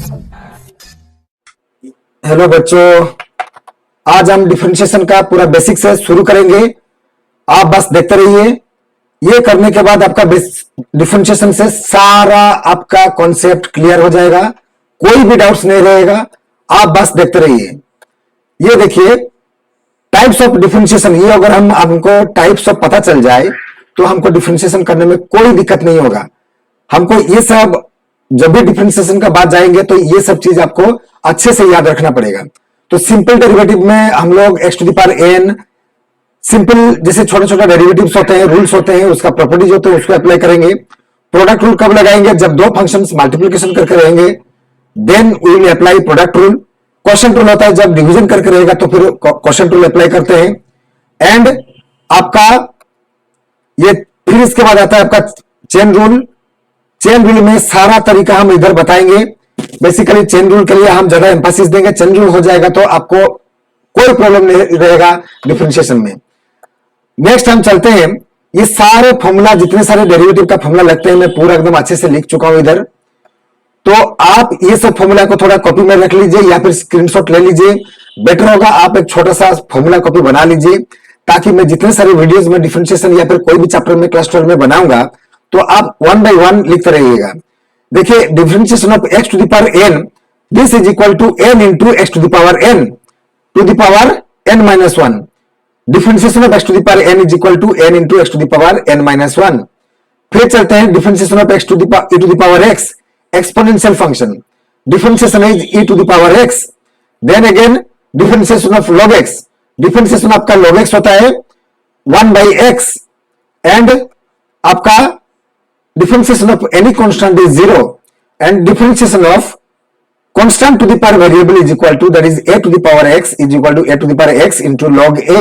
Hello बच्चों, आज हम डिफरेंशिएशन का पूरा बेसिक से शुरू करेंगे। आप बस देखते रहिए। ये करने के बाद आपका डिफरेंशिएशन से सारा आपका कॉन्सेप्ट क्लियर हो जाएगा, कोई भी डाउट्स नहीं रहेगा। आप बस देखते रहिए। ये देखिए टाइप्स ऑफ डिफरेंशिएशन, ये अगर हमको टाइप्स ऑफ पता चल जाए तो हमको डिफरेंशिएशन करने में कोई दिक्कत नहीं होगा। हमको ये सब जब भी डिफरेंशिएशन का बात जाएंगे तो ये सब चीज आपको अच्छे से याद रखना पड़ेगा। तो सिंपल डेरिवेटिव में हम लोग x to the power n, simple जैसे छोटे छोटे डेरिवेटिव्स होते हैं, रूल्स होते हैं, उसका प्रॉपर्टीज होते हैं, उसको अप्लाई करेंगे। प्रोडक्ट रूल कब लगाएंगे? जब दो फंक्शंस मल्टीप्लिकेशन करके रहेंगे, then we will apply product rule. Quotient rule होता है जब डिवीजन करके रहेगा तो फिर क्वोशिएंट रूल अप्लाई करते हैं। एंड आपका ये फिर इसके बाद आता है आपका चेन रूल। चेन रूल में सारा तरीका हम इधर बताएंगे। बेसिकली चेन रूल के लिए हम ज्यादा एम्फासिस देंगे। चेन रूल हो जाएगा तो आपको कोई प्रॉब्लम नहीं रहेगा डिफरेंशिएशन में। नेक्स्ट हम चलते हैं, ये सारे फॉर्मूला, जितने सारे डेरिवेटिव का फॉर्मूला लगते हैं, मैं पूरा एकदम अच्छे से लिख चुका हूं इधर। तो आप ये सब फॉर्मूला को थोड़ा कॉपी में रख लीजिए या फिर स्क्रीनशॉट ले लीजिए। बेटर होगा आप एक छोटा सा फॉर्मूला कॉपी बना लीजिए, ताकि मैं जितने सारे वीडियोस में डिफरेंशिएशन या फिर कोई भी चैप्टर में क्लास 12 में बनाऊंगा तो आप वन बाय वन लिखते रहिएगा। देखिए differentiation of x to the power n, this is equal to n into x to the power n to the power n minus 1। Differentiation of x to the power n is equal to n into x to the power n minus 1। फिर चलते हैं differentiation of x to the power x, exponential function, differentiation is e to the power x। Then again differentiation of log x, differentiation आपका log x होता है 1 by x। And आपका differentiation of any constant is 0 and differentiation of constant to the power variable is equal to, that is a to the power x is equal to a to the power x into log a.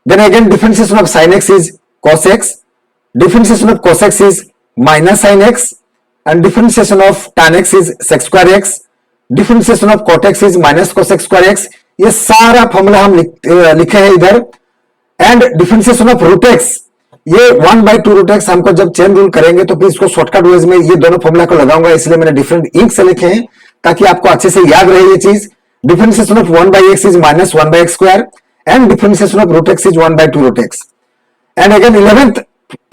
Then again differentiation of sin x is cos x, differentiation of cos x is minus sin x, and differentiation of tan x is sec square x, differentiation of cot x is minus cos x square x। ये सारा formula हम लिखे हैं इधर। And differentiation of root x, ये 1 by 2 root x हमको जब chain rule करेंगे तो फिर इसको शॉर्टकट वेज में ये दोनों फॉर्मूला को लगाऊंगा, इसलिए मैंने डिफरेंट इंक से लिखे हैं ताकि आपको अच्छे से याद रहे ये चीज। Differentiation of 1 by x is minus 1 by x square and differentiation of root x is 1 by 2 root x. And again 11th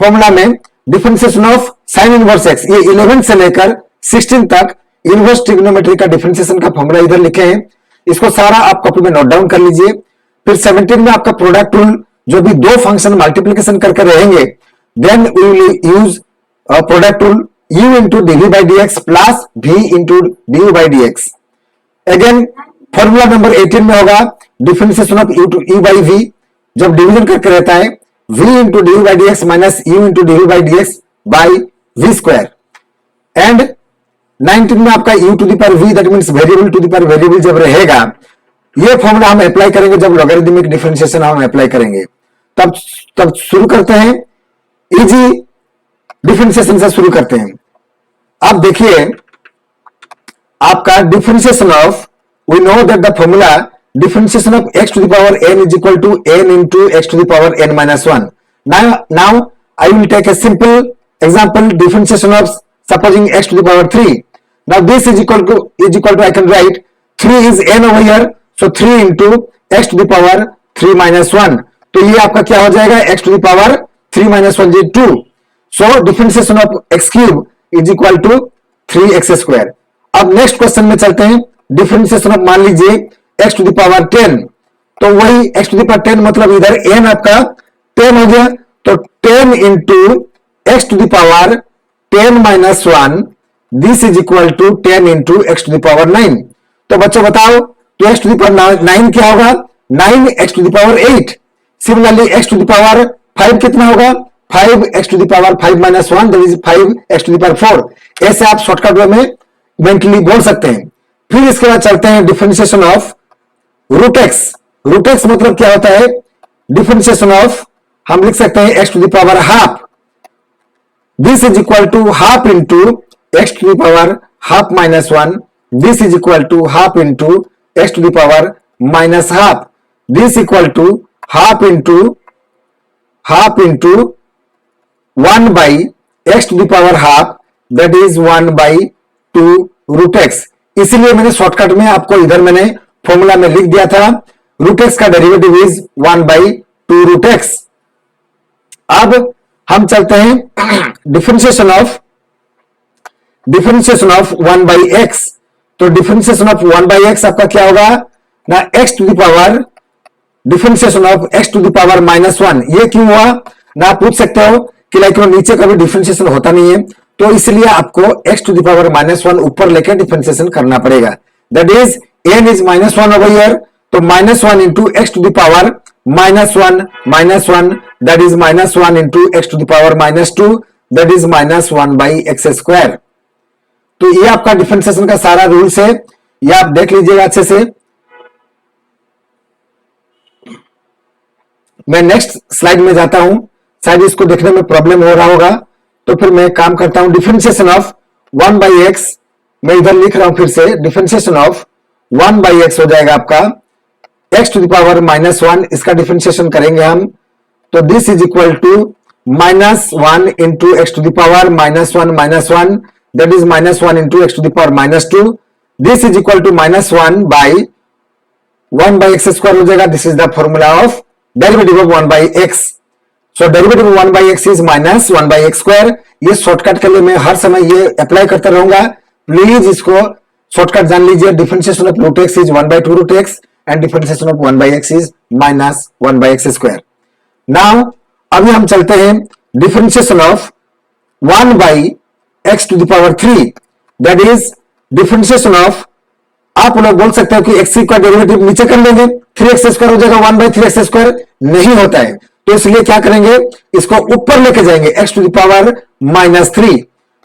formula में differentiation of sine inverse x, ये 11 से लेकर 16 तक इनवर्स ट्रिग्नोमेट्री का डिफरेंशिएशन का फॉर्मूला इधर लिखे हैं। इसको सारा आप कॉपी में नोट डाउन कर लीजिए। फिर 17 में आपका प्रोडक्ट रूल, जो भी दो फंक्शन मल्टीप्लिकेशन करके रहेंगे, then we will use product rule u into dv by dx plus v into du by dx। Again formula number 18 में होगा differentiation of u by v, जब डिवीजन करके रहता है v into du by dx minus u into dv by dx by v square. And 19 में आपका u to the power v, that means variable to the power variable जब रहेगा, ये formula हम अप्लाई करेंगे जब लॉगरिथमिक डिफरेंशिएशन हम apply करेंगे। तब शुरू करते हैं, इजी डिफरेंशिएशन से शुरू करते हैं। अब देखिए आपका differentiation of, we know that the formula differentiation of x to the power n is equal to n into x to the power n minus 1। Now I will take a simple example, differentiation of supposing x to the power 3। Now this is equal to I can write 3 is n over here, so 3 into x to the power 3 minus 1। तो ये आपका क्या हो जाएगा? x to the power 3 minus 1 is 2। so differentiation of x cube is equal to 3x square। अब next question में चलते हैं। डिफरेंशिएशन ऑफ, मान लीजिए x to the power 10, तो वही x to the power 10 मतलब इधर n आपका 10 हो गया, तो 10 into x to the power 10 minus 1, this is equal to 10 into x to the power 9। तो बच्चों बताओ, तो x to the power 9 क्या होगा? 9x to the power 8। Similarly x to the power 5 कितना होगा? 5x to the power 5 minus 1, that is 5x to the power 4। ऐसे आप शॉर्टकट वे में मेंटली बोल सकते हैं। फिर इसके बाद चलते हैं differentiation of root x. Root x मतलब क्या होता है? डिफरेंशिएशन ऑफ, हम लिख सकते हैं x to the power half, this is equal to half into x to the power half minus 1, this is equal to half into x to the power minus half, this equal to half into 1 by x to the power half, that is 1 by 2 root x। इसीलिए मैंने shortcut में आपको इधर मैंने formula में लिख दिया था, रूट एक्स का डेरिवेटिव इज 1/2 रूट एक्स। अब हम चलते हैं डिफरेंशिएशन ऑफ 1/x। तो डिफरेंशिएशन ऑफ 1/x आपका क्या होगा ना, x to the power differentiation of x to the power -1। ये क्यों हुआ ना, आप पूछ सकते हो कि लाइक नीचे कभी डिफरेंशिएशन होता नहीं है, तो इसलिए आपको x टू द पावर -1 ऊपर लेकर डिफरेंशिएशन करना पड़ेगा। दैट इज n इज -1 ओवर हियर, तो -1 into x to the power -1 that is -1 into x to the power -2 that is -1/x²। तो ये आपका डिफरेंशिएशन का सारा रूल्स है, ये आप देख लीजिएगा अच्छे से। मैं नेक्स्ट स्लाइड में जाता हूं, शायद इसको देखने में प्रॉब्लम हो रहा होगा, तो फिर मैं काम करता हूं। डिफरेंशिएशन ऑफ 1/x, मैं इधर लिख रहा हूं फिर से, डिफरेंशिएशन ऑफ 1/x हो जाएगा आपका x टू द पावर -1, इसका डिफरेंशिएशन करेंगे हम, तो this is equal to -1 into x to the power -1 that is -1 into x to the power -2, this is equal to -1/x² हो जाएगा। This is the formula of derivative of 1/x। So derivative of 1/x is -1/x²। ये shortcut के लिए मैं हर समय ये apply करता रहूंगा, प्लीज इसको शॉर्टकट जान लीजिए। Differentiation of root x is 1/2 root x and differentiation of 1/x is -1/x²। Now अभी हम चलते हैं differentiation of 1/x to the power 3, that is differentiation of, आप लोग बोल सकते हो कि x का डेरिवेटिव नीचे कर लेंगे, 3x² हो जाएगा, 1/3x²। नहीं होता है, तो इसलिए क्या करेंगे, इसको ऊपर लेके जाएंगे x टू द पावर -3,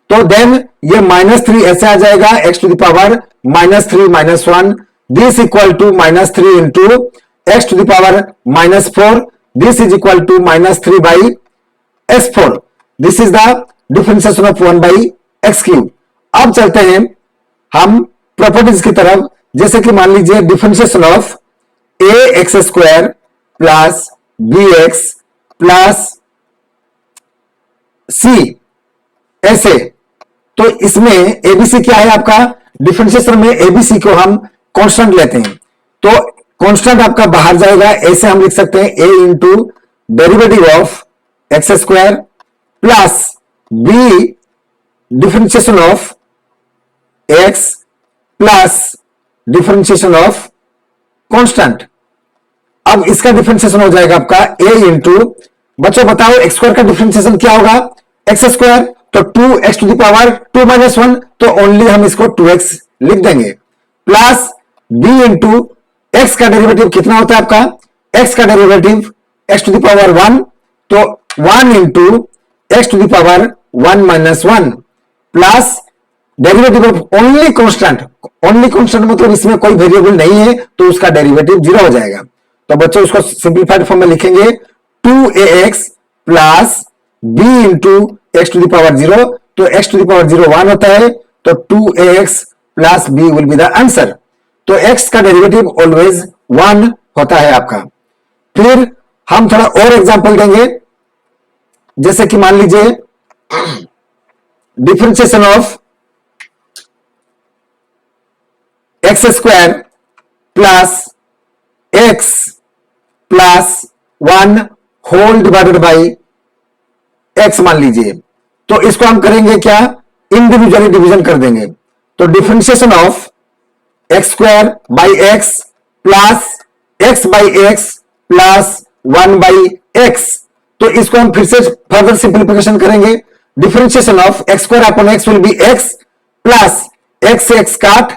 तो देन ये -3 ऐसे आ जाएगा, x to the power -3 -1, this equal to -3 into x to the power -4, this is equal to -3/s4। This is the differentiation of 1/x³। अब चलते हैं हम प्रॉपर्टीज की तरफ, जैसे कि मान लीजिए differentiation of ax² plus bx plus c, ऐसे। तो इसमें एबीसी क्या है आपका, डिफरेंशिएशन में एबीसी को हम कांस्टेंट लेते हैं, तो कांस्टेंट आपका बाहर जाएगा, ऐसे हम लिख सकते हैं a into derivative of x² plus b differentiation of x plus differentiation of constant. अब इसका डिफरेंशिएशन हो जाएगा आपका a इंटू, बच्चों बताओ x² का डिफरेंशिएशन क्या होगा, x², तो 2x टू द पावर 2 -1, तो ओनली हम इसको 2x लिख देंगे, प्लस b इंटू x का डेरिवेटिव कितना होता है आपका, x का derivative x to the power 1, तो 1 into x to the power 1 -1 plus derivative of only constant. Only constant मतलब इसमें कोई वेरिएबल नहीं है, तो उसका डेरिवेटिव 0 हो जाएगा। तो बच्चों उसको सिंपलीफाइड फॉर्म में लिखेंगे 2ax plus b into x to the power 0, तो x टू द पावर 0 1 होता है, तो 2ax plus b will be the answer. तो x का डेरिवेटिव ऑलवेज 1 होता है आपका। फिर हम थोड़ा और एग्जांपल देंगे, जैसे कि मान लीजिए differentiation of x² plus x plus 1 whole divided by x मान लीजिए, तो इसको हम करेंगे क्या, इंडिविजुअली डिवीजन कर देंगे। तो differentiation of x² by x plus x by x plus 1/x, तो इसको हम फिर से फर्दर सिंप्लीफिकेशन करेंगे। Differentiation of x² upon x will be x plus x से x काट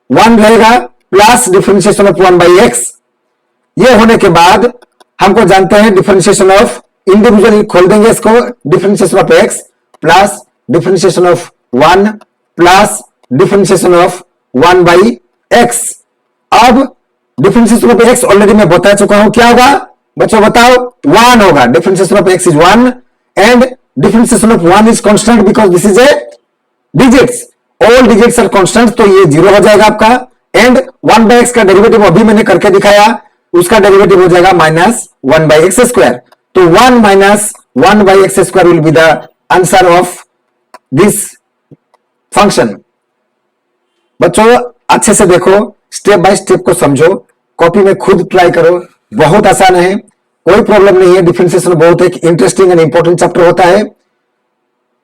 1 रहेगा, प्लस डिफरेंशिएशन ऑफ 1/x। ये होने के बाद हमको जानते हैं डिफरेंशिएशन ऑफ, इंडिविजुअली खोल देंगे इसको, differentiation of x plus differentiation of 1 plus differentiation of 1/x। अब डिफरेंशिएशन ऑफ x ऑलरेडी मैं बता चुका हूं, क्या होगा बच्चों बताओ, 1 होगा। Differentiation of x is 1 and differentiation of 1 is constant because this is a digits, all digits are constant, तो ये 0 हो जाएगा आपका। एंड 1/x का डेरिवेटिव अभी मैंने करके दिखाया, उसका डेरिवेटिव हो जाएगा -1/x², तो 1 - 1/x² will be the answer of this function. बच्चों अच्छे से देखो, स्टेप बाय स्टेप को समझो, कॉपी में खुद ट्राई करो, बहुत आसान है, कोई प्रॉब्लम नहीं है। डिफरेंशिएशन बहुत एक इंटरेस्टिंग एंड इंपॉर्टेंट चैप्टर होता है।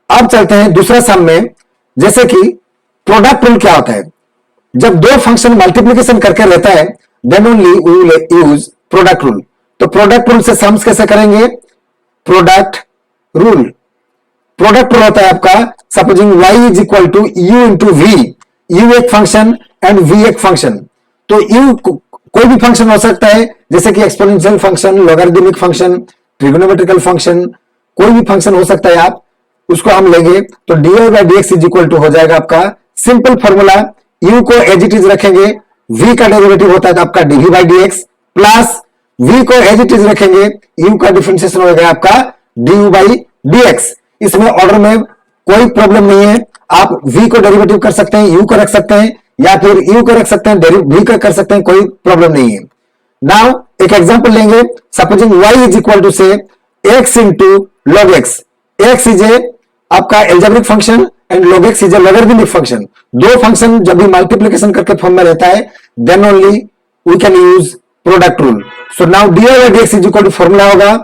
अब चलते हैं दूसरा सम में, जैसे कि प्रोडक्ट रूल क्या होता है। जब दो फंक्शन मल्टीप्लीकेशन करके रहता है then only we will use product rule. तो प्रोडक्ट रूल से सम्स कैसे करेंगे, प्रोडक्ट रूल। प्रोडक्ट रूल होता है आपका, supposing y is equal to u into v, u एक फंक्शन एंड v एक फंक्शन। तो u कोई भी फंक्शन हो सकता है, जैसे कि exponential function, logarithmic function, trigonometrical function, कोई भी फंक्शन हो सकता है, आप उसको हम लेंगे तो dy by d x is equal to हो जाएगा आपका सिंपल फॉर्मूला, u को एज इट इज रखेंगे, v का डेरिवेटिव होता है आपका dv by d x, plus v को एज इट इज रखेंगे, u का डिफरेंशिएशन हो गया आपका du बाई डी एक्स। इसमें ऑर्डर में कोई प्रॉब्लम नहीं है, आप v को डेरिवेटिव कर सकते हैं, u को रख सकते हैं, या फिर u को रख सकते हैं, v को कर सकते हैं, कोई प्रॉब्लम नहीं है। नाउ एक एग्जांपल लेंगे, supposing y is equal to say x into log x. x is a आपका algebraic function and log x is a logarithmic function. दो फंक्शन जब भी मल्टीप्लिकेशन करके फॉर्म में रहता है then only we can use product rule. So now dy by d x is equal to formula होगा,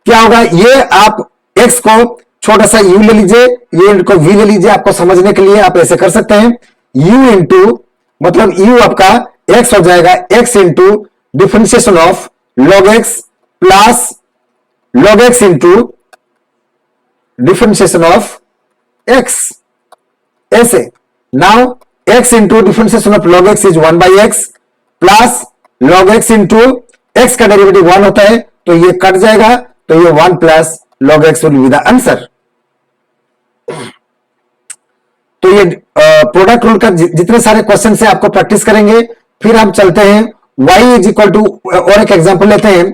क्या होगा, ये आप x को छोटा सा u ले लीजिए, ये इनको v ले लीजिए, आपको समझने के लिए आप ऐसे कर सकते हैं, u इंटू मतलब u आपका x हो जाएगा x into differentiation of log x plus log x into differentiation of x, ऐसे। Now x into differentiation of log x is 1 by x plus log x into x का derivative 1 होता है, तो ये cut जाएगा, तो ये 1 plus log x will be the answer. तो ये प्रोडक्ट रूल का जितने सारे क्वेश्चन से आपको प्रैक्टिस करेंगे। फिर हम चलते हैं y इज इक्वल टू, और एक एग्जांपल लेते हैं,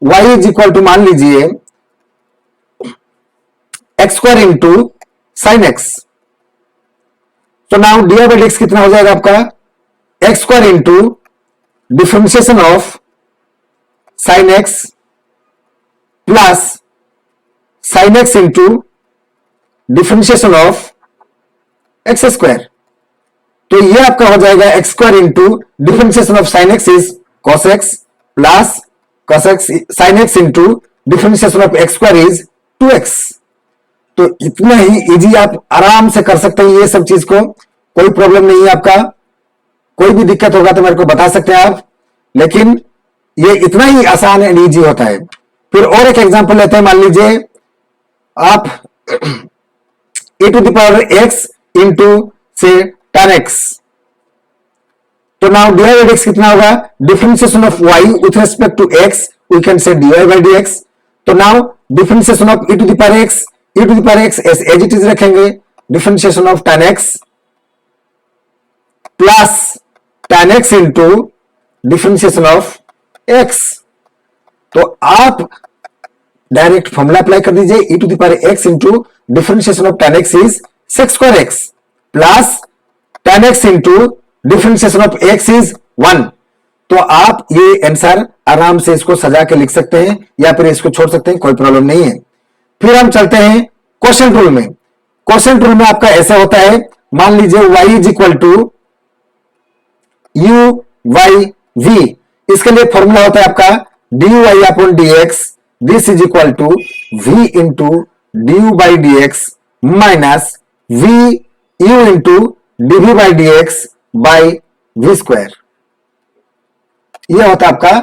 y इज इक्वल टू मान लीजिए x square into sine x. तो now d by d x कितना हो जाएगा आपका, x square into differentiation of sine x plus sine x into differentiation of x square. तो ये आपका हो जाएगा x square into differentiation of sine x is cos x plus cos x sine x into differentiation of x square is 2x। तो इतना ही easy आप आराम से कर सकते हैं ये सब चीज को, कोई प्रॉब्लम नहीं है आपका। कोई भी दिक्कत होगा तो मेरे को बता सकते हैं आप, लेकिन ये इतना ही आसान एंड इजी होता है। फिर और एक एग्जांपल लेते हैं, मान लीजिए आप e to the power x into say tan x। तो now dy by d x कितना होगा, differentiation of y with respect to x we can say dy by d x. तो now differentiation of e to the power x as it is रखेंगे, differentiation of tan x plus tan x into differentiation of x। तो आप direct formula apply कर दीजिए, e to the power x into differentiation of tan x is sec square x plus tan x into differentiation of x is 1। तो आप ये answer आराम से इसको सजा के लिख सकते हैं या फिर इसको छोड़ सकते हैं, कोई प्रॉब्लम नहीं है। फिर हम चलते हैं क्वेश्चन रूल में। क्वेश्चन रूल में आपका ऐसा होता है, मान लीजिए y is equal to u y v, इसके लिए फॉर्मूला होता है आपका dy upon dx, this is equal to v into du by d x minus v u into dv by d x by v square. यह होता है आपका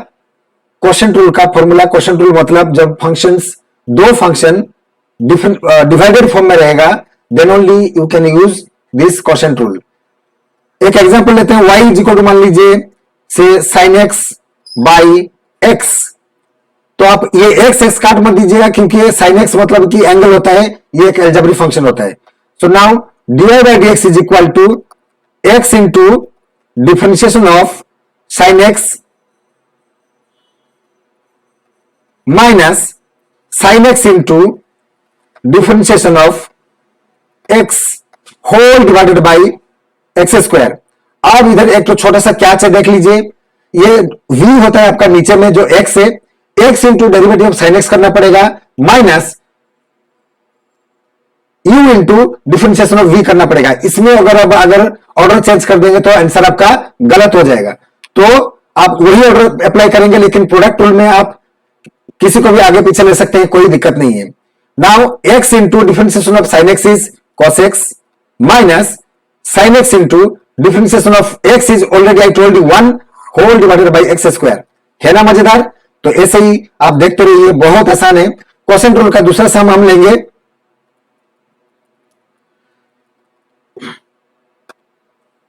question rule का फॉर्मूला। क्वेश्चन रूल मतलब जब फंक्शंस, दो फंक्शन डिवाइडेड फॉर्म में रहेगा then only you can use this question rule. एक एग्जांपल लेते हैं, y इज इक्वल टू मान लीजिए से साइन x बाई x। तो आप ये x काट मत दीजिएगा, क्योंकि साइन x मतलब कि एंगल होता है, ये एक अलजेब्रिक फंक्शन होता है। So now dy by d x is equal to x into differentiation of sine x minus sine x into differentiation of x whole divided by x square. अब इधर एक तो छोटा सा कैच है, देख लीजिए, ये v होता है आपका नीचे में जो x है, x into derivative of sine x करना पड़ेगा minus u into differentiation of v करना पड़ेगा। इसमें अगर ऑर्डर चेंज कर देंगे तो आंसर आपका गलत हो जाएगा। तो आप वही ऑर्डर अप्लाई करेंगे, लेकिन प्रोडक्ट रूल में आप किसी को भी आगे पीछे ले सकते हैं, कोई दिक्कत नहीं है। Now x into differentiation of sine x is cos x minus sine x into differentiation of x is already I told you 1 whole divided by x square. है ना मजेदार? तो ऐसे ही आप देखते रहिए, बहुत आसान है। क्वेश्चन रूल का दूसरा सम हम लेंगे।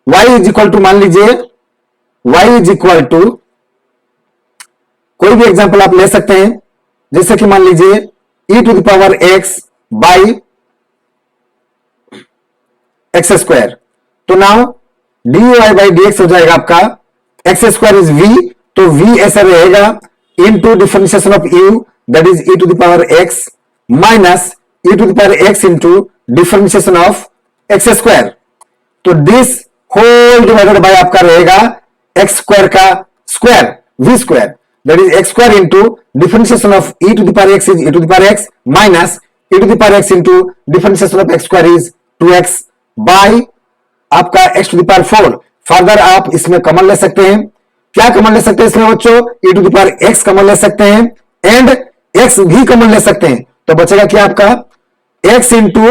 y इज इक्वल टू, मान लीजिए y इज इक्वल टू, कोई भी एग्जांपल आप ले सकते हैं, जैसे कि मान लीजिए e to the power x by x square. तो नाउ dy बाई dx हो जाएगा आपका एक्स स्क्वायर इज v, तो v ऐसा रहेगा into differentiation of u that is e to the power x minus e to the power x into differentiation of x square. तो this whole divided by आपका रहेगा x square का square v square that is x square into differentiation of e to the power x is e to the power x minus e to the power x into differentiation of x square is 2x by आपका x to the power 4। Further आप इसमें common ले सकते हैं। क्या common ले सकते हैं इसमें बच्चों? e to the power x common ले सकते हैं एंड x भी कॉमन ले सकते हैं। तो बचेगा क्या आपका x इंटू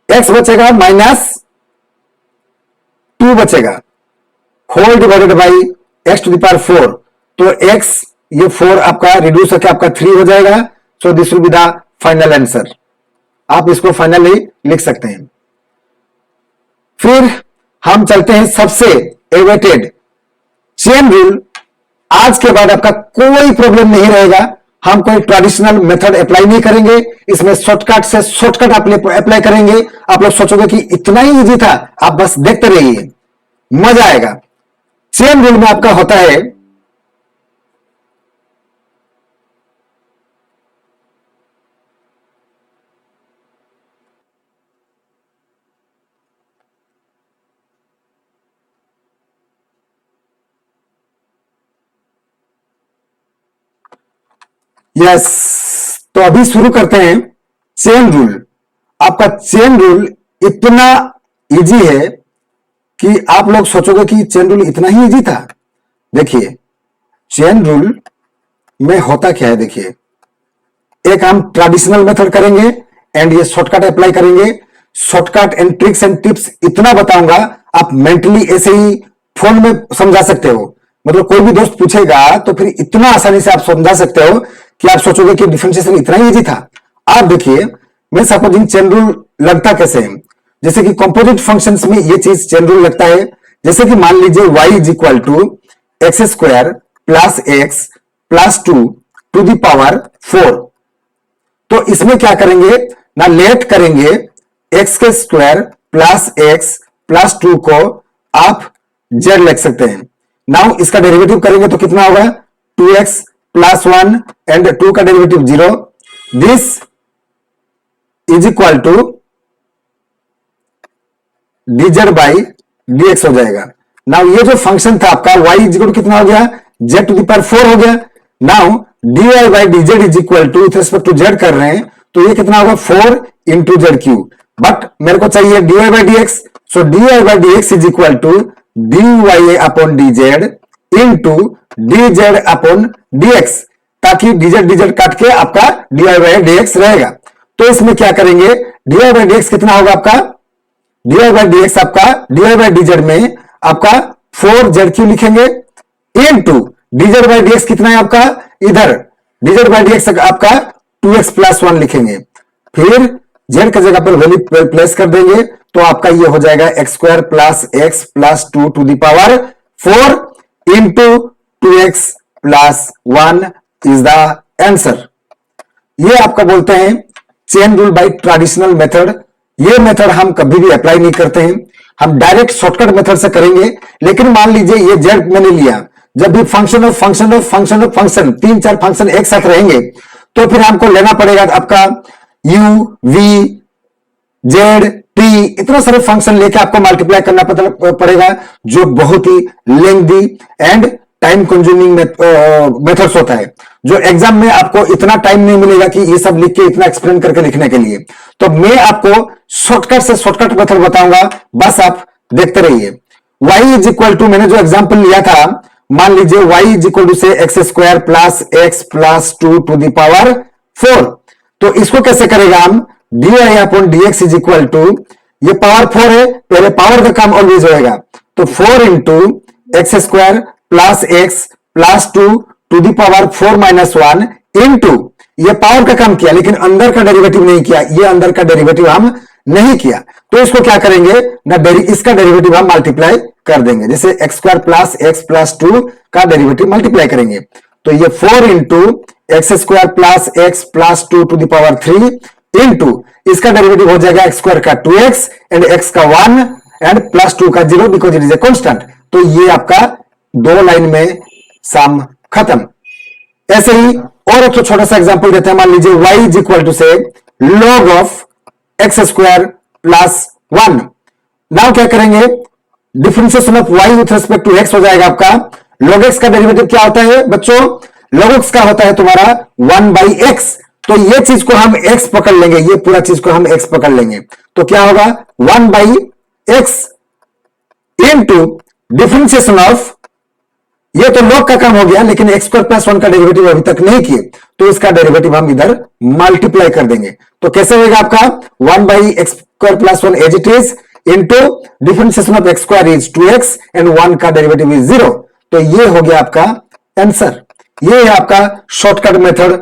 एक्स बचेगा माइनस 2 बचेगा whole divided by x to the power 4। तो x ये 4 आपका रिड्यूस होकर आपका 3 हो जाएगा। So this will be the final answer. आप इसको फाइनली लिख सकते हैं। फिर हम चलते हैं सबसे एवेटेड चेन रूल। आज के बाद आपका कोई प्रॉब्लम नहीं रहेगा। हम कोई ट्रेडिशनल मेथड अप्लाई नहीं करेंगे, इसमें शॉर्टकट से शॉर्टकट आप अप्लाई करेंगे। आप लोग सोचोगे कि इतना ही इजी था, आप बस देखते रहिए, मजा आएगा। चेन रूल में आपका होता है यस। तो अभी शुरू करते हैं चेन रूल। आपका चेन रूल इतना इजी है कि आप लोग सोचोगे कि चेन रूल इतना ही इजी था। देखिए चेन रूल में होता क्या है, देखिए एक हम ट्रेडिशनल मेथड करेंगे एंड ये शॉर्टकट अप्लाई करेंगे। Shortcut and tricks and tips इतना बताऊंगा, आप मेंटली ऐसे ही फोन में समझा सकते हो। मतलब कोई भी दोस्त पूछेगा तो फिर इतना आसानी से आप समझा सकते हो कि आप सोचोगे कि डिफरेंशिएशन इतना ही इजी था। आप देखिए, मैं सपोजिंग चेन रूल लगता कैसे है, जैसे कि कंपोजिट फंक्शंस में ये चीज चेन रूल लगता है। जैसे कि मान लीजिए y is equal to x square plus x plus 2 to the power 4। तो इसमें क्या करेंगे ना, लेट करेंगे एक्स के स्क्वायर प्लस एक्स प्लस 2 को आप z लिख सकते हैं। नाउ इसका डेरिवेटिव करेंगे तो कितना होगा 2x प्लस 1 एंड 2 का derivative 0। This is equal to dz by dx हो जाएगा। नाउ ये जो फंक्शन था आपका y इज इक्वल टू कितना हो गया z टू द पावर 4 हो गया। Now dy by dz is equal to with respect to z कर रहे हैं तो ये कितना होगा 4 इंटू जेड क्यूब। बट मेरे को चाहिए dy by dx, so dy by dx is equal to dy upon dz into dz upon dx, ताकि dz काट के आपका dy बाई dx रहेगा। तो इसमें क्या करेंगे, dy बाई dx कितना होगा आपका, dy बाई dx आपका dy बाई dz में आपका 4z लिखेंगे इंटू dz बाई dx कितना है आपका, इधर dz बाई dx आपका 2x प्लस 1 लिखेंगे। फिर z की जगह पर वैल्यू प्लेस कर देंगे तो आपका ये हो जाएगा x square plus x plus 2 to the power 4 into 2x plus 1 is the answer. ये आपका बोलते हैं chain rule by traditional method. ये मेथड हम कभी भी अप्लाई नहीं करते हैं, हम डायरेक्ट शॉर्टकट मेथड से करेंगे। लेकिन मान लीजिए ये z मैंने लिया, जब भी function of function of function of function 3-4 function एक साथ रहेंगे तो फिर हमको लेना पड़ेगा आपका u v z t, इतना सारे फंक्शन लेके आपको मल्टीप्लाई करना पड़ेगा, जो बहुत ही lengthy and time consuming methods होता है, जो एग्जाम में आपको इतना टाइम नहीं मिलेगा कि ये सब लिख के इतना एक्सप्लेन करके लिखने के लिए। तो मैं आपको शॉर्टकट से शॉर्टकट मेथड बताऊंगा, बस आप देखते रहिए। y इज इक्वल टू, मैंने जो एग्जाम्पल लिया था, मान लीजिए y इज इक्वल टू से x square plus x plus 2 to the power 4। तो इसको कैसे करेगा हम, d i upon d x is equal to, ये पावर 4 है, पहले पावर का काम ऑलवेज होएगा, तो 4 into x square plus x plus 2 to the power 4 minus 1 into, ये पावर का काम किया लेकिन अंदर का डेरिवेटिव नहीं किया, ये अंदर का डेरिवेटिव हम नहीं किया, तो इसको क्या करेंगे ना, इसका डेरिवेटिव हम मल्टीप्लाई कर देंगे, जैसे x square plus x plus 2 का डेरिवेटिव मल्टीप्लाई करेंगे, तो ये 4 into x square plus x plus 2 to the power 3 into, इसका डेरिवेटिव हो जाएगा एक्स स्क्वायर का 2x एंड एक्स का 1 एंड प्लस 2 का 0 because it is a constant. तो ये आपका दो लाइन में सम खत्म। ऐसे ही और एक छोटा सा एग्जांपल देते हैं, मान लीजिए y इज इक्वल टू से log of x square plus 1। Now क्या करेंगे, differentiation of y with respect to x हो जाएगा आपका, log x का डेरिवेटिव क्या होता है बच्चों, log x का होता है तुम्हारा 1 बाई एक्स, तो ये चीज को हम x पकड़ लेंगे, ये पूरा चीज को हम x पकड़ लेंगे, तो क्या होगा 1 by x into differentiation of, ये तो log का काम हो गया लेकिन एक्स स्क्वायर प्लस 1 का डेरिवेटिव अभी तक नहीं किए, तो इसका डेरिवेटिव हम इधर मल्टीप्लाई कर देंगे, तो कैसे होगा आपका 1 by x square plus 1 as it is into differentiation of x square is 2x and 1 का डेरिवेटिव इज 0। तो ये हो गया आपका आंसर, ये है आपका शॉर्टकट मेथड,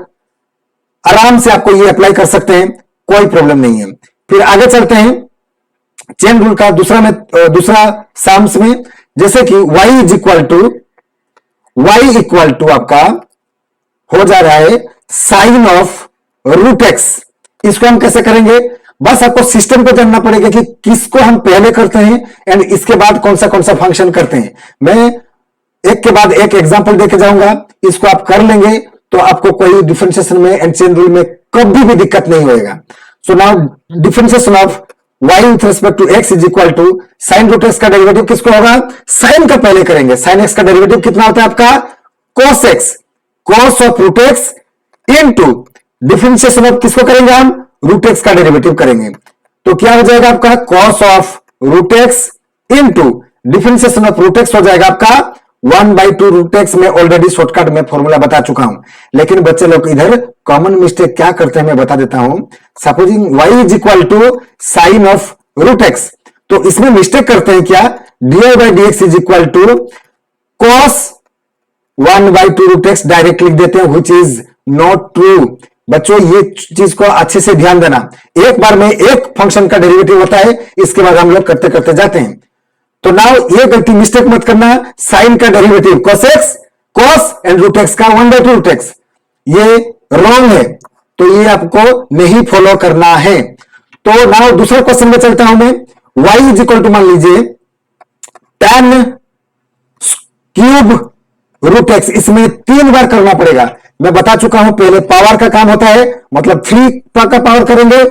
आराम से आपको ये अप्लाई कर सकते हैं, कोई प्रॉब्लम नहीं है। फिर आगे चलते हैं चेन रूल का दूसरा साम्स में, जैसे कि y इक्वल टू आपका हो जा रहा है साइन ऑफ रूट एक्स। इसको हम कैसे करेंगे, बस आपको सिस्टम को जानना पड़ेगा कि किसको हम पहले करते हैं एंड इसके बाद कौन सा फंक्शन करते हैं। मैं एक के बाद एक एग्जांपल देके जाऊंगा, इसको आप कर लेंगे तो आपको कोई डिफरेंशिएशन में एंड चेन रूल में कभी भी दिक्कत नहीं होएगा। So now differentiation of y with respect to x is equal to sine root x का डेरिवेटिव किसको होगा, साइन का पहले करेंगे, साइन x का डेरिवेटिव कितना होता है आपका cos x, cos of root x into differentiation of किसको करेंगे हम, रूट एक्स का डेरिवेटिव करेंगे, तो क्या हो जाएगा आपका cos of root x into differentiation of root x हो जाएगा आपका 1 बाई 2 रूट एक्स में ऑलरेडी शॉर्टकट में फॉर्मूला बता चुका हूं, लेकिन बच्चे लोग इधर कॉमन मिस्टेक क्या करते हैं मैं बता देता हूं। Supposing y is equal to sine of root x, तो इसमें मिस्टेक करते हैं क्या, d by d x is equal to cos 1 by 2 root x direct लिख देते हैं, व्हिच इज नॉट ट्रू। बच्चों ये चीज को अच्छे से ध्यान देना, एक बार में एक फंक्शन का डेरिवेटिव होता है, इसके बाद हम लोग करते करते जाते हैं। तो नाउ ये गलती मिस्टेक मत करना, साइन का derivative cos x, cos and root x का 1 बाई 2 रूट एक्स, ये रॉन्ग है, तो ये आपको नहीं फॉलो करना है। तो नाउ दूसरा क्वेश्चन में चलता हूं मैं, y इज इक्वल टू मान लीजिए tan क्यूब रूट एक्स, इसमें 3 बार करना पड़ेगा, मैं बता चुका हूं पहले पावर का काम होता है, मतलब 3 का पावर करेंगे,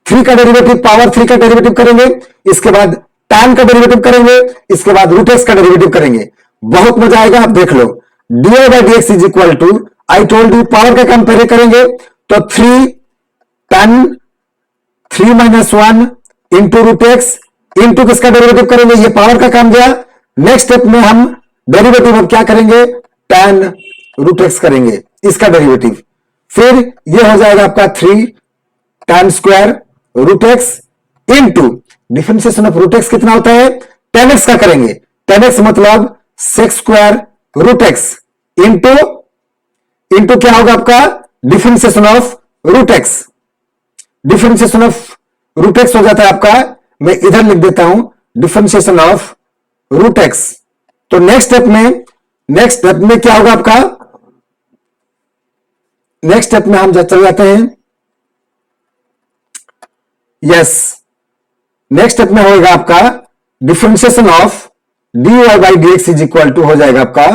3 का डेरिवेटिव पावर 3 का डेरिवेटिव करेंगे, इसके बाद tan का डेरिवेटिव करेंगे, इसके बाद रूट एक्स का डेरिवेटिव करेंगे, बहुत मजा आएगा, आप देख लो। D by d x is equal to, I told you power का काम पहले करेंगे, तो 3 tan 3 minus 1 into root x into किसका डेरिवेटिव करेंगे, ये पावर का काम गया। नेक्स्ट स्टेप में हम डेरिवेटिव अब क्या करेंगे, tan रूट एक्स करेंगे, इसका डेरिवेटिव, फिर ये हो जाएगा आपका 3 tan square root x into differentiation of root x कितना होता है, tan x का करेंगे, tan x मतलब sec square root x into क्या होगा आपका differentiation of root x, differentiation of root x हो जाता है आपका, मैं इधर लिख देता हूं डिफरेंशिएशन ऑफ रूट एक्स। तो नेक्स्ट स्टेप में क्या होगा आपका, नेक्स्ट स्टेप में हम चल जाते हैं, यस नेक्स्ट स्टेप में होगा आपका differentiation of d y by d x is equal to हो जाएगा आपका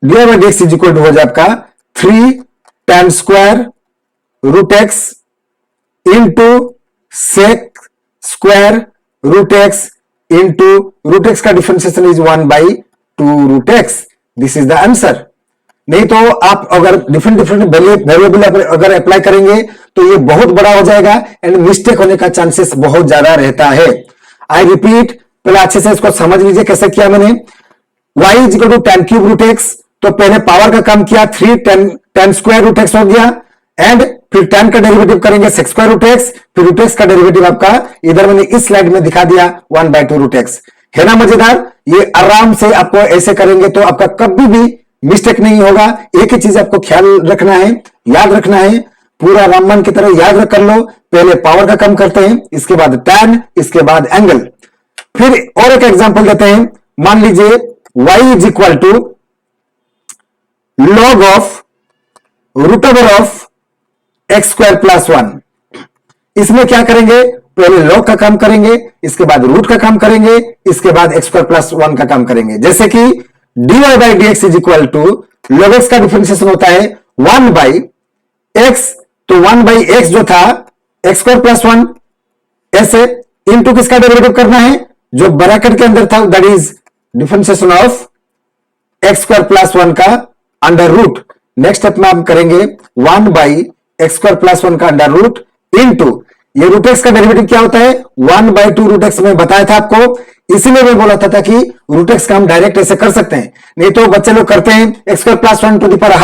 d y by d x is equal to हो जाएगा आपका 3 tan square root x into sec square root x into root x का differentiation is 1/2√x। This is the answer. नहीं तो आप अगर डिफरेंट डिफरेंट वेरिएबल अगर अप्लाई करेंगे तो ये बहुत बड़ा हो जाएगा एंड मिस्टेक होने का चांसेस बहुत ज्यादा रहता है। आई रिपीट, पहले अच्छे से इसको समझ लीजिए कैसे किया मैंने। y is equal to tan cube root x, तो पहले पावर का काम किया 3 tan स्क्वायर रूट एक्स हो गया, एंड फिर tan का डेरिवेटिव करेंगे sec स्क्वायर रूट एक्स, फिर रूट एक्स का डेरिवेटिव आपका इधर मैंने इस स्लाइड में दिखा दिया 1/2√x। है ना मजेदार? ये आराम से आपको ऐसे करेंगे तो आपका कभी भी मिस्टेक नहीं होगा। एक ही चीज आपको ख्याल रखना है, याद रखना है, पूरा रामबाण की तरह याद कर लो। पहले पावर का काम करते हैं, इसके बाद tan, इसके बाद एंगल। फिर और एक एग्जांपल देते हैं। मान लीजिए y is equal to log of root over of x square plus 1। इसमें क्या करेंगे? पहले log का काम करेंगे, इसके बाद रूट का काम करेंगे, इसके बाद एक्स स्क्वायर प्लस 1 का काम करेंगे। जैसे कि dy by d x is equal to log x का डिफरेंशिएशन होता है 1/x, तो 1/x जो था एक्स स्क्वायर प्लस 1, ऐसे इनटू किसका डेरिवेटिव करना है? जो ब्रैकेट के अंदर था, that is differentiation of x square plus 1 का अंडर रूट। नेक्स्ट स्टेप में हम करेंगे 1/x स्क्वायर प्लस 1 का अंडर रूट इनटू ये रूट एक्स का डेरिवेटिव क्या होता है? 1/2√x में बताया था आपको, इसीलिए मैं बोला था कि रूट एक्स का हम डायरेक्ट ऐसे कर सकते हैं। नहीं तो बच्चे लोग करते हैं x square plus 1 to the power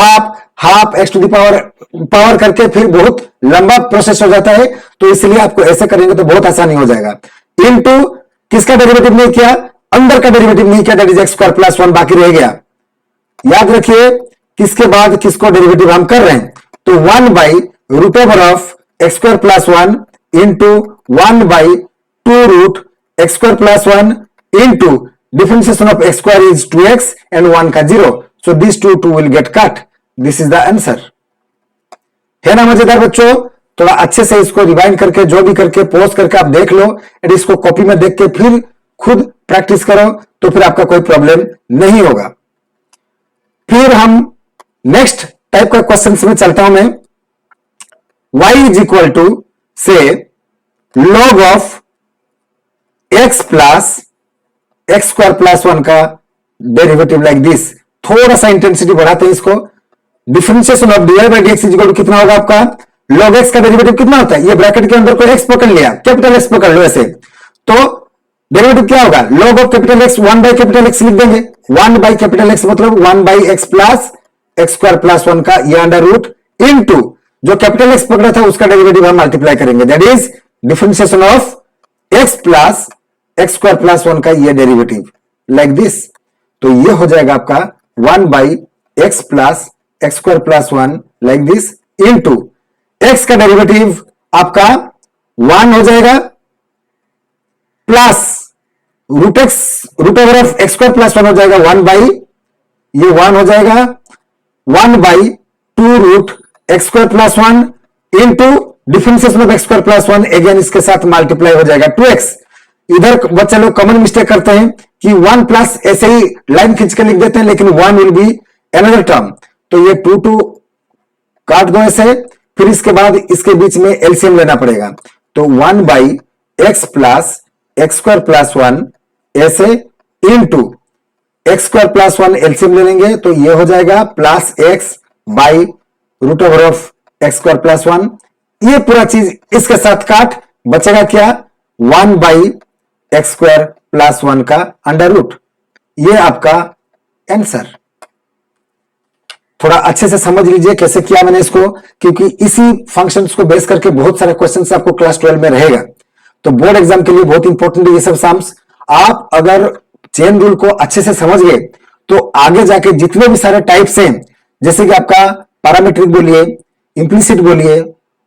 half x to the power करके, फिर बहुत लंबा प्रोसेस हो जाता है। तो इसलिए आपको ऐसे करेंगे तो बहुत आसानी हो जाएगा। इनटू किसका डेरिवेटिव नहीं किया? अंदर का डेरिवेटिव नहीं किया, that is x square plus 1 बाकी रह गया। याद रखिए किसके बाद किसको डेरिवेटिव हम कर रहे हैं, तो 1/रूट over of x square plus 1 into 1/2√x square plus 1 into differentiation of x square is 2x and 1 का 0, so this 2 will get cut. This is the answer. है ना मजेदार बच्चों? थोड़ा अच्छे से इसको रिवाइंड करके, जो भी करके पॉज करके आप देख लो, एंड इसको कॉपी में देख के फिर खुद प्रैक्टिस करो, तो फिर आपका कोई प्रॉब्लम नहीं होगा। फिर हम नेक्स्ट टाइप का क्वेश्चन में चलता हूं मैं। y इज इक्वल टू से log of x plus x square plus 1 का डेरिवेटिव लाइक दिस। थोड़ा सा इंटेंसिटी बढ़ाते हैं इसको। Differentiation of dy by dx is equal to कितना होगा आपका? log x का डेरिवेटिव कितना होता है? ये ब्रैकेट के अंदर कोई x पकड़ लिया, कैपिटल x पकड़ लो ऐसे, तो डेरिवेटिव क्या होगा? log of capital x 1/कैपिटल x लिख देंगे। 1/कैपिटल x मतलब 1/x plus x square plus 1 का ये अंडर रूट इनटू जो कैपिटल x पकड़ा था उसका डेरिवेटिव हम मल्टीप्लाई करेंगे, that is differentiation of x plus x square plus 1 का ये डेरिवेटिव लाइक दिस। तो ये हो जाएगा आपका 1/x plus x square plus 1 like this into x का डेरिवेटिव आपका 1 हो जाएगा plus root over of x square plus 1 हो जाएगा 1 हो जाएगा 1/2√x square plus 1 into differentiation of x square plus 1, again इसके साथ मल्टीप्लाई हो जाएगा 2x। इधर बच्चे लोग कॉमन मिस्टेक करते हैं कि 1 प्लस ऐसे ही लाइन खींच के लिख देते हैं, लेकिन 1 विल बी अनदर टर्म, तो ये 2 काट दो ऐसे, फिर इसके बाद इसके बीच में एलसीएम लेना पड़ेगा, तो 1/x plus x square plus 1 ऐसे into x square plus 1 LCM ले लेंगे, तो ये हो जाएगा plus x by root over of x square plus 1। ये पूरा चीज इसके साथ काट, बचेगा क्या? 1/x स्क्वायर प्लस 1 का अंडर रूट। ये आपका आंसर। थोड़ा अच्छे से समझ लीजिए कैसे किया मैंने इसको, क्योंकि इसी फंक्शंस को बेस करके बहुत सारे क्वेश्चंस आपको क्लास 12 में रहेगा, तो बोर्ड एग्जाम के लिए बहुत इंपॉर्टेंट है ये सब सम्स। आप अगर चेन रूल को अच्छे से समझ गए तो आगे जाके जितने भी सारे टाइप्स हैं, जैसे कि आपका पैरामीट्रिक बोलिए, इंप्लिसिट बोलिए,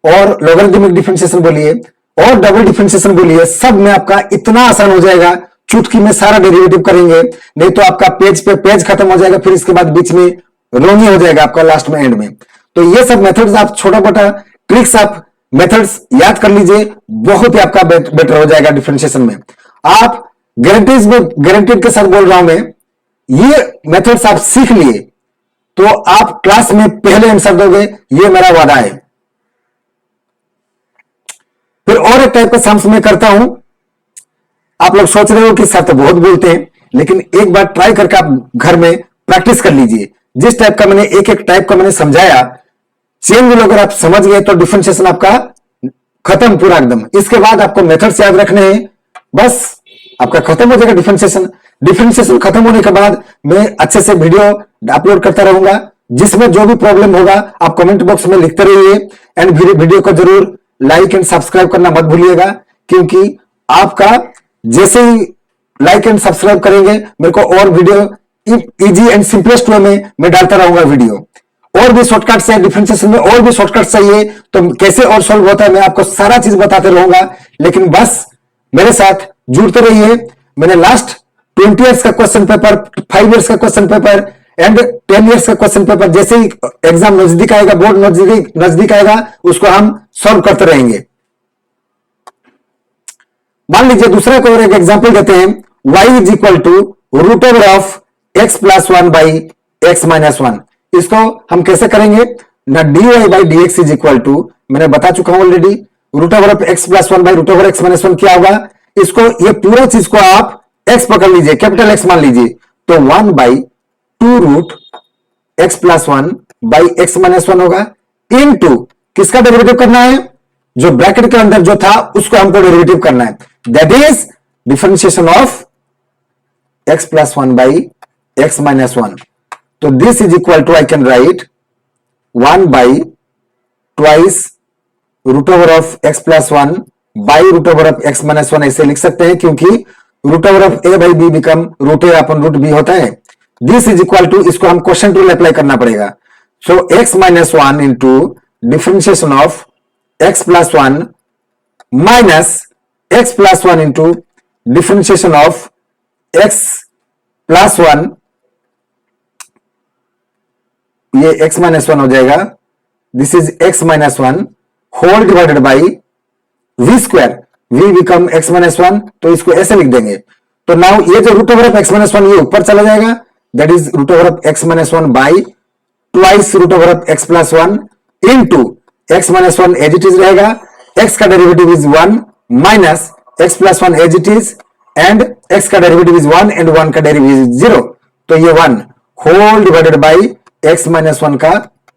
और लॉगरिथमिक डिफरेंशिएशन बोलिए, और डबल डिफरेंशिएशन बोलिए, सब में आपका इतना आसान हो जाएगा, चुटकी में सारा डेरिवेटिव करेंगे। नहीं तो आपका पेज पे पेज खत्म हो जाएगा, फिर इसके बाद बीच में रोंग ही हो जाएगा आपका लास्ट में, एंड में। तो ये सब मेथड्स आप छोटा मोटा ट्रिक्स आप मेथड्स याद कर लीजिए, बहुत ही आपका बेटर हो जाएगा डिफरेंशिएशन में। आप गारंटीड के साथ बोल रहा हूं मैं, ये मेथड्स आप सीख लिए तो आप क्लास में पहले आंसर दोगे, ये मेरा वादा है। फिर और एक टाइप का सम्स मैं करता हूं। आप लोग सोच रहे हो कि सर तो बहुत बोलते हैं, लेकिन एक बार ट्राई करके आप घर में प्रैक्टिस कर लीजिए। जिस टाइप का मैंने एक एक टाइप का मैंने समझाया, चेन रूल अगर आप समझ गए तो डिफरेंशिएशन आपका खत्म पूरा एकदम। इसके बाद आपको मेथड्स याद रखने हैं, बस आपका खत्म हो जाएगा डिफरेंशिएशन। डिफरेंशिएशन खत्म होने के बाद मैं अच्छे से वीडियो अपलोड करता रहूंगा, जिसमें जो भी प्रॉब्लम होगा आप कमेंट बॉक्स में लिखते रहिए। एंड वीडियो को जरूर लाइक एंड सब्सक्राइब करना मत भूलिएगा, क्योंकि आपका जैसे ही लाइक एंड सब्सक्राइब करेंगे मेरे को और video easy and simplest way में मैं डालता रहूंगा वीडियो। और भी शॉर्टकट्स है डिफरेंशिएशन में, और भी शॉर्टकट चाहिए तो कैसे और सॉल्व होता है मैं आपको सारा चीज बताते रहूंगा। लेकिन बस मेरे साथ जुड़ते रहिए। मैंने लास्ट 20 ईयर्स का क्वेश्चन पेपर, 5 ईयर्स का क्वेश्चन पेपर एंड 10 ईयर्स का क्वेश्चन पेपर, जैसे ही एग्जाम नजदीक आएगा, बोर्ड नजदीक आएगा, उसको हम सॉल्व करते रहेंगे। मान लीजिए दूसरा को और एक एग्जाम्पल देते हैं, y is equal to root over of x plus 1 by x minus 1। इसको हम कैसे करेंगे ना, dy by d x is equal to, मैंने बता चुका हूं already, root over of x plus 1 by root over x minus 1 क्या होगा। इसको ये पूरा चीज को आप x पकड़ लीजिए, कैपिटल X मान लीजिए, तो 1 by 2 root x plus 1 by x minus 1 होगा, इनटू किसका डेरिवेटिव करना है, जो ब्रैकेट के अंदर जो था उसको हमको डेरिवेटिव करना है, that is differentiation of x plus 1 by x minus 1। तो this is equal to, I can write 1 by twice root over of x plus 1 by root over of x minus 1, ऐसे लिख सकते हैं, क्योंकि root over of a by b become root a upon root b होता है। This is equal to, इसको हम question rule apply करना पड़ेगा। So x minus 1 into differentiation of x plus 1 minus x plus 1 into differentiation of x plus 1, ये x minus 1 हो जाएगा, this is x minus 1 whole divided by v square, v become x minus 1, तो इसको ऐसे लिख देंगे। तो now ये जो root over of x minus 1 ये ऊपर चला जाएगा, that is root over of x minus 1 by twice root over of x plus 1 into x minus 1 as it is रहेगा, x का derivative is 1 minus x plus 1 as it is, and x का derivative is 1 and 1 का derivative is 0, तो ये 1 whole divided by x minus 1 का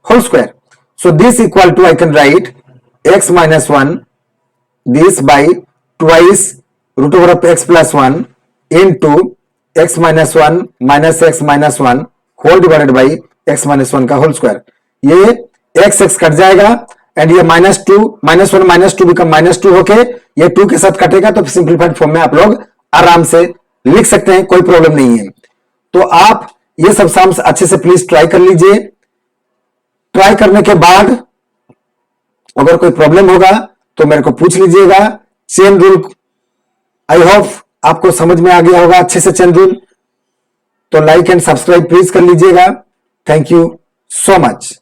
whole square. So this equal to, I can write x minus 1 this by twice root over of x plus 1 into x minus 1 minus x minus 1 whole divided by x minus 1 का whole square. ये x cut जाएगा and ये minus 2 minus 1 minus 2 become minus 2 होके ये 2 के साथ कटेगा, तो सिंप्लीफाइड फॉर्म में आप लोग आराम से लिख सकते हैं, कोई प्रॉब्लम नहीं है। तो आप ये सब सम्स अच्छे से प्लीज ट्राई कर लीजिए। ट्राई करने के बाद अगर कोई प्रॉब्लम होगा तो मेरे को पूछ लीजिएगा। चेन रूल आई होप आपको समझ में आ गया होगा अच्छे से चेन रूल, तो लाइक एंड सब्सक्राइब प्लीज कर लीजिएगा। Thank you so much.